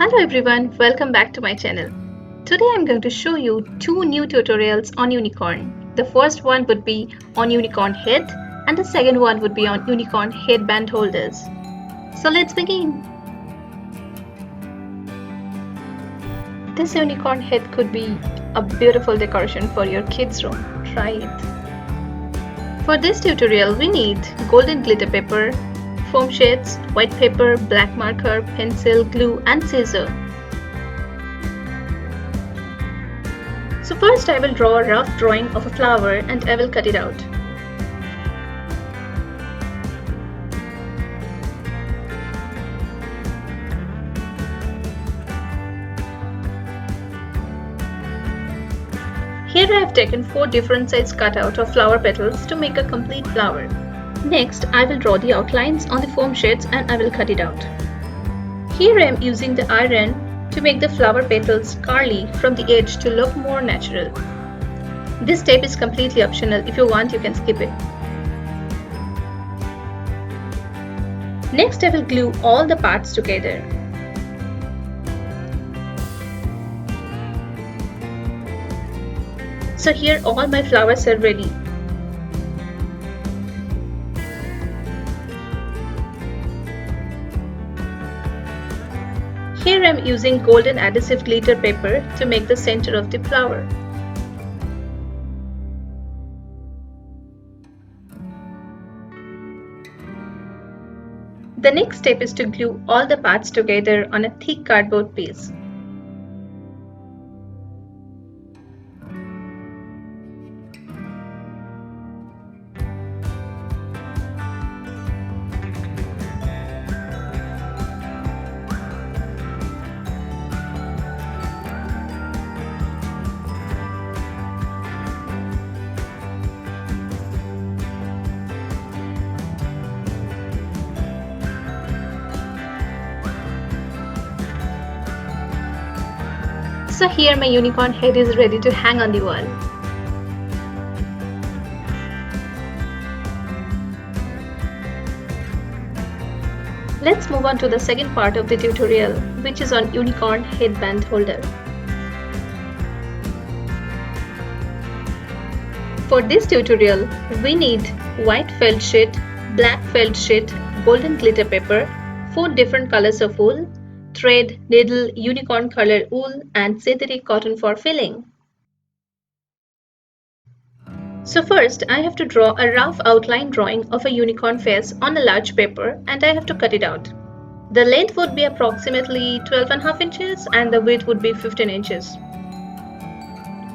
Hello everyone, welcome back to my channel. Today I'm going to show you two new tutorials on unicorn. The first one would be on unicorn head and the second one would be on unicorn headband holders. So let's begin. This unicorn head could be a beautiful decoration for your kids' room. Try it. For this tutorial we need golden glitter paper, foam sheets, white paper, black marker, pencil, glue and scissor. So first I will draw a rough drawing of a flower and I will cut it out. Here I have taken 4 different size cutout of flower petals to make a complete flower. Next I will draw the outlines on the foam sheets and I will cut it out. Here I am using the iron to make the flower petals curly from the edge to look more natural. This step is completely optional. If you want, you can skip it. Next I will glue all the parts together. So here all my flowers are ready. Here I am using golden adhesive glitter paper to make the center of the flower. The next step is to glue all the parts together on a thick cardboard piece. So here my unicorn head is ready to hang on the wall. Let's move on to the second part of the tutorial, which is on unicorn headband holder. For this tutorial, we need white felt sheet, black felt sheet, golden glitter paper, 4 different colors of wool, thread, needle, unicorn color wool and synthetic cotton for filling. So first I have to draw a rough outline drawing of a unicorn face on a large paper and I have to cut it out. The length would be approximately 12.5 inches and the width would be 15 inches.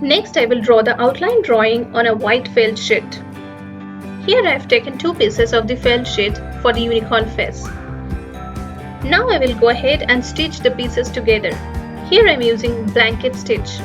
Next I will draw the outline drawing on a white felt sheet. Here I have taken 2 pieces of the felt sheet for the unicorn face. Now I will go ahead and stitch the pieces together. Here I am using blanket stitch.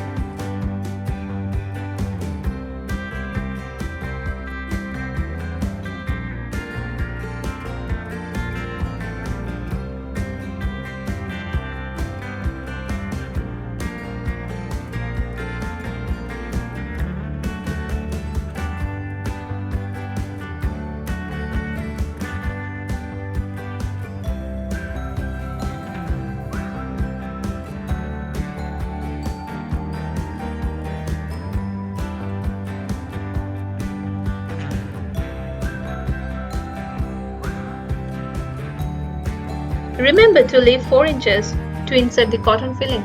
Remember to leave 4 inches to insert the cotton filling.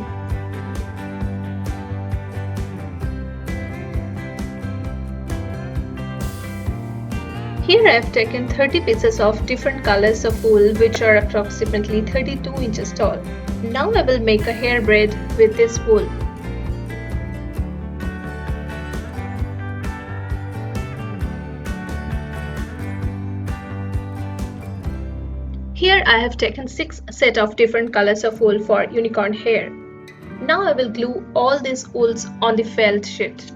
Here I have taken 30 pieces of different colors of wool which are approximately 32 inches tall. Now I will make a hair braid with this wool. Here I have taken 6 sets of different colors of wool for unicorn hair. Now I will glue all these wools on the felt sheet.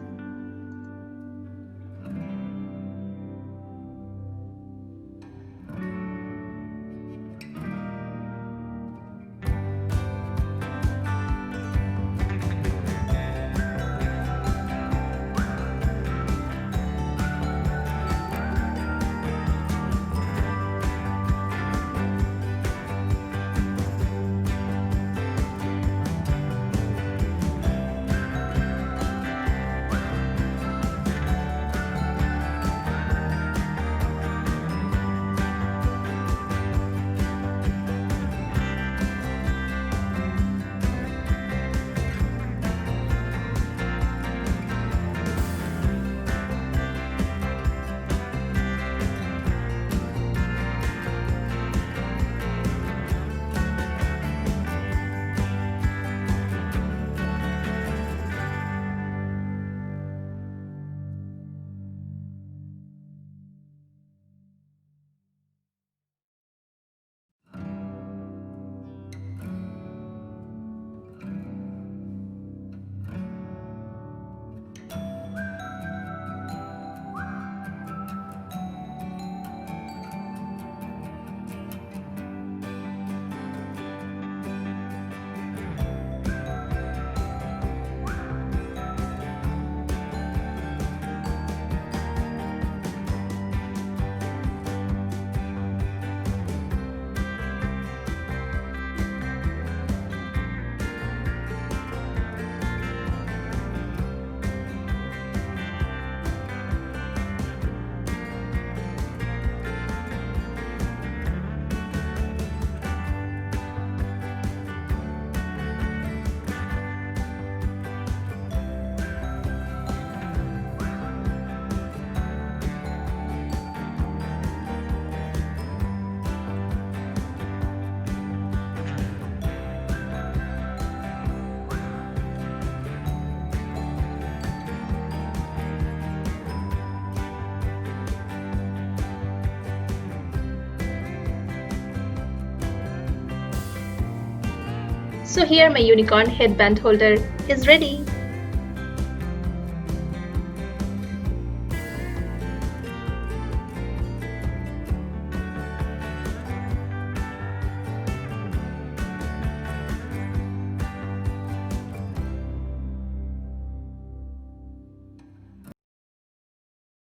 So here my unicorn headband holder is ready.